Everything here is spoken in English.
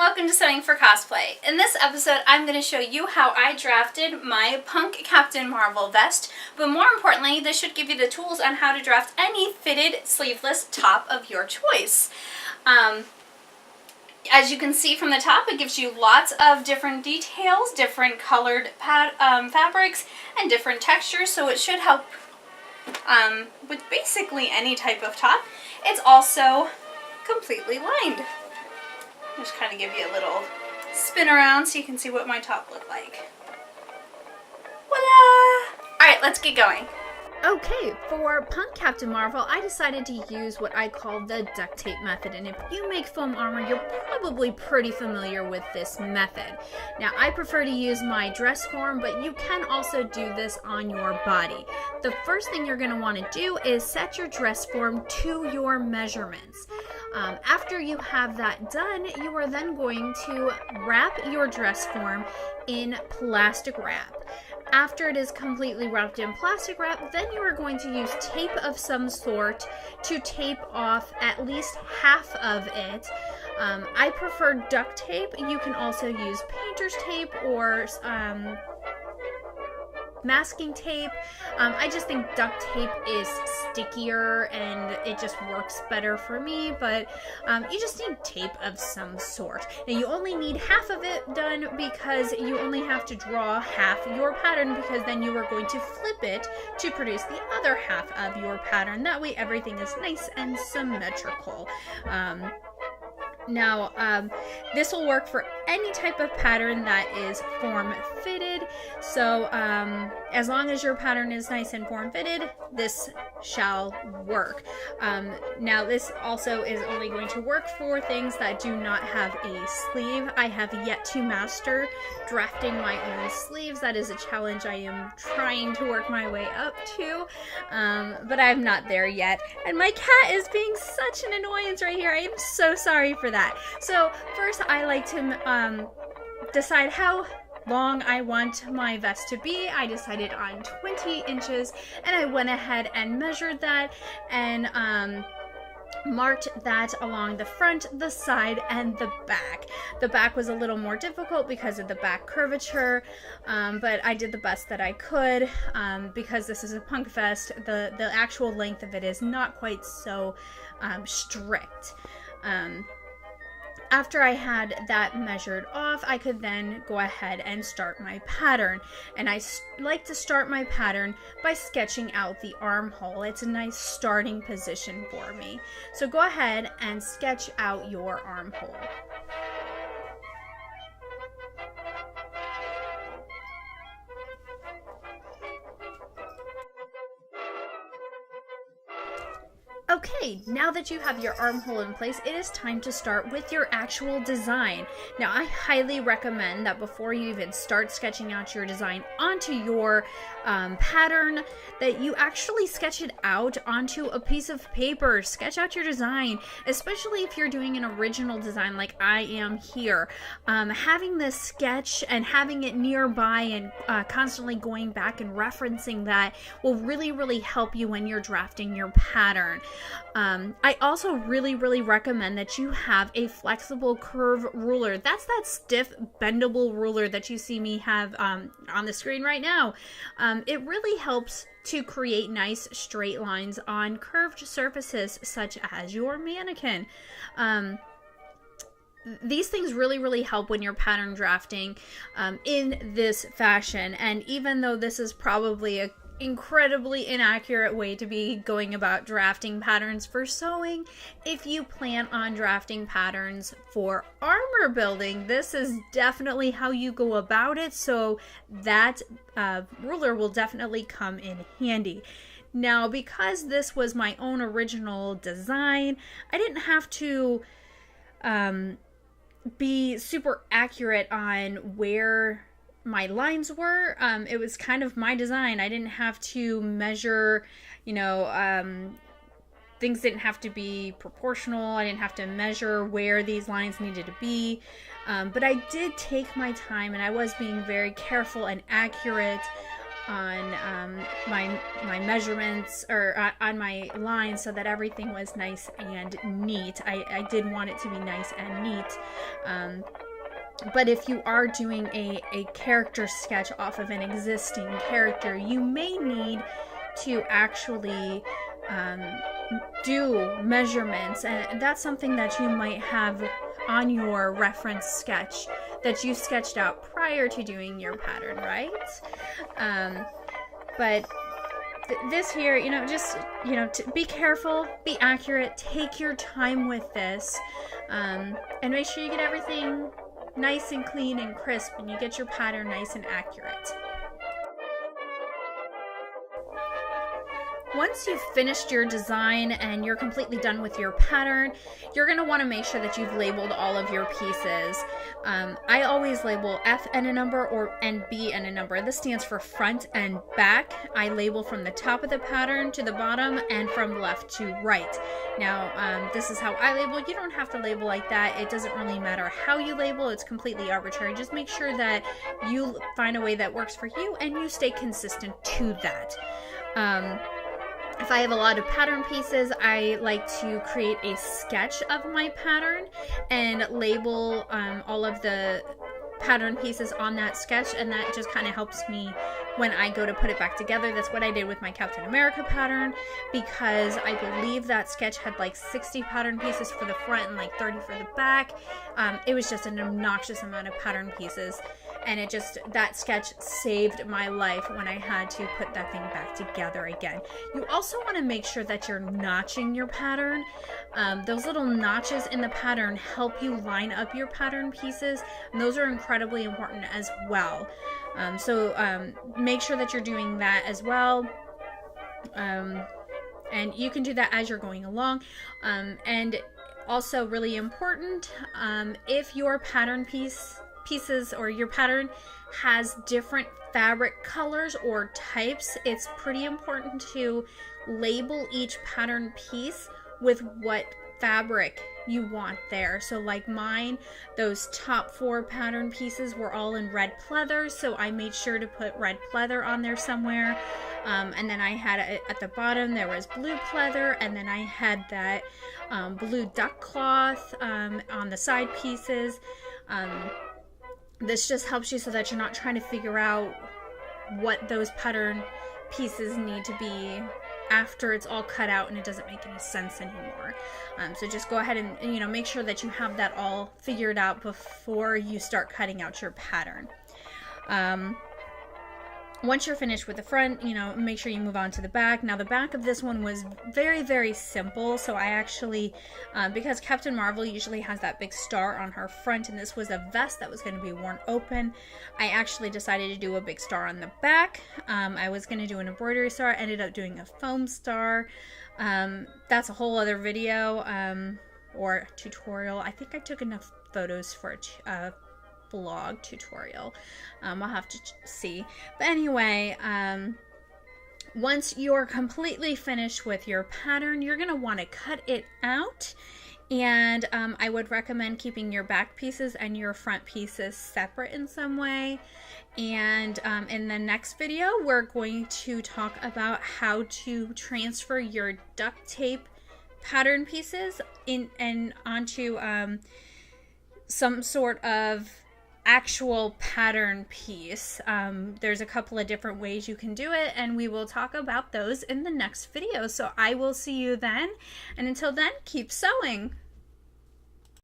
welcome to Sewing for Cosplay. In this episode, I'm going to show you how I drafted my punk Captain Marvel vest, but more importantly, this should give you the tools on how to draft any fitted sleeveless top of your choice. As you can see from the top, it gives you lots of different details, different colored fabrics, and different textures, so it should help with basically any type of top. It's also completely lined. Just kind of give you a little spin around so you can see what my top looked like. Voila! Alright, let's get going. Okay, for Punk Captain Marvel, I decided to use what I call the duct tape method, and if you make foam armor, you're probably pretty familiar with this method. Now, I prefer to use my dress form, but you can also do this on your body. The first thing you're going to want to do is set your dress form to your measurements. After you have that done, you are then going to wrap your dress form in plastic wrap. After it is completely wrapped in plastic wrap, then you are going to use tape of some sort to tape off at least half of it. I prefer duct tape. You can also use painter's tape or masking tape. I just think duct tape is stickier and it just works better for me, but you just need tape of some sort. Now you only need half of it done because you only have to draw half your pattern, because then you are going to flip it to produce the other half of your pattern. That way everything is nice and symmetrical. Now, this will work for any type of pattern that is form-fitted, so as long as your pattern is nice and form-fitted, this shall work. Now, this also is only going to work for things that do not have a sleeve. I have yet to master drafting my own sleeves. That is a challenge I am trying to work my way up to, but I'm not there yet. And my cat is being such an annoyance right here. I am so sorry for that. So first I like to decide how long I want my vest to be. I decided on 20 inches and I went ahead and measured that and marked that along the front, the side, and the back. The back was a little more difficult because of the back curvature, but I did the best that I could. Because this is a punk vest, the actual length of it is not quite so strict. After I had that measured off, I could then go ahead and start my pattern. And I like to start my pattern by sketching out the armhole. It's a nice starting position for me. So go ahead and sketch out your armhole. Okay, now that you have your armhole in place, it is time to start with your actual design. Now, I highly recommend that before you even start sketching out your design onto your pattern, that you actually sketch it out onto a piece of paper. Sketch out your design, especially if you're doing an original design like I am here. Having this sketch and having it nearby and constantly going back and referencing that will really help you when you're drafting your pattern. I also really recommend that you have a flexible curve ruler. That's that stiff bendable ruler that you see me have on the screen right now. It really helps to create nice straight lines on curved surfaces such as your mannequin. These things really help when you're pattern drafting in this fashion, and even though this is probably a incredibly inaccurate way to be going about drafting patterns for sewing, if you plan on drafting patterns for armor building, this is definitely how you go about it, so that ruler will definitely come in handy. Now, because this was my own original design, I didn't have to be super accurate on where my lines were. It was kind of my design. I didn't have to measure, things didn't have to be proportional. I didn't have to measure where these lines needed to be. But I did take my time and I was being very careful and accurate my measurements, or on my line, so that everything was nice and neat. I did want it to be nice and neat. But if you are doing a character sketch off of an existing character, you may need to actually do measurements, and that's something that you might have on your reference sketch that you sketched out prior to doing your pattern, right? But this here, just, be careful, be accurate, take your time with this, and make sure you get everything nice and clean and crisp, and you get your pattern nice and accurate. Once you've finished your design and you're completely done with your pattern, you're going to want to make sure that you've labeled all of your pieces. I always label F and a number and B and a number. This stands for front and back. I label from the top of the pattern to the bottom and from left to right. Now, this is how I label. You don't have to label like that. It doesn't really matter how you label. It's completely arbitrary. Just make sure that you find a way that works for you and you stay consistent to that. If I have a lot of pattern pieces, I like to create a sketch of my pattern and label all of the pattern pieces on that sketch, and that just kind of helps me when I go to put it back together. That's what I did with my Captain America pattern, because I believe that sketch had like 60 pattern pieces for the front and like 30 for the back. It was just an obnoxious amount of pattern pieces, and that sketch saved my life when I had to put that thing back together again. You also want to make sure that you're notching your pattern. Those little notches in the pattern help you line up your pattern pieces, and those are incredibly important as well. So make sure that you're doing that as well. And you can do that as you're going along. And also really important, if your pattern pieces or your pattern has different fabric colors or types, it's pretty important to label each pattern piece with what fabric you want there. So like mine, those top 4 pattern pieces were all in red pleather, so I made sure to put red pleather on there somewhere. And then I had at the bottom there was blue pleather, and then I had that blue duck cloth on the side pieces. This just helps you so that you're not trying to figure out what those pattern pieces need to be after it's all cut out and it doesn't make any sense anymore. So just go ahead and make sure that you have that all figured out before you start cutting out your pattern. Once you're finished with the front, make sure you move on to the back. Now the back of this one was very, very simple. So I actually, because Captain Marvel usually has that big star on her front, and this was a vest that was going to be worn open, I actually decided to do a big star on the back. I was going to do an embroidery star, ended up doing a foam star. That's a whole other video or tutorial. I think I took enough photos for a vlog tutorial. I'll have to see. But anyway, once you're completely finished with your pattern, you're going to want to cut it out. And I would recommend keeping your back pieces and your front pieces separate in some way. And in the next video, we're going to talk about how to transfer your duct tape pattern pieces onto some sort of actual pattern piece. There's a couple of different ways you can do it, and we will talk about those in the next video. So I will see you then, and until then, keep sewing.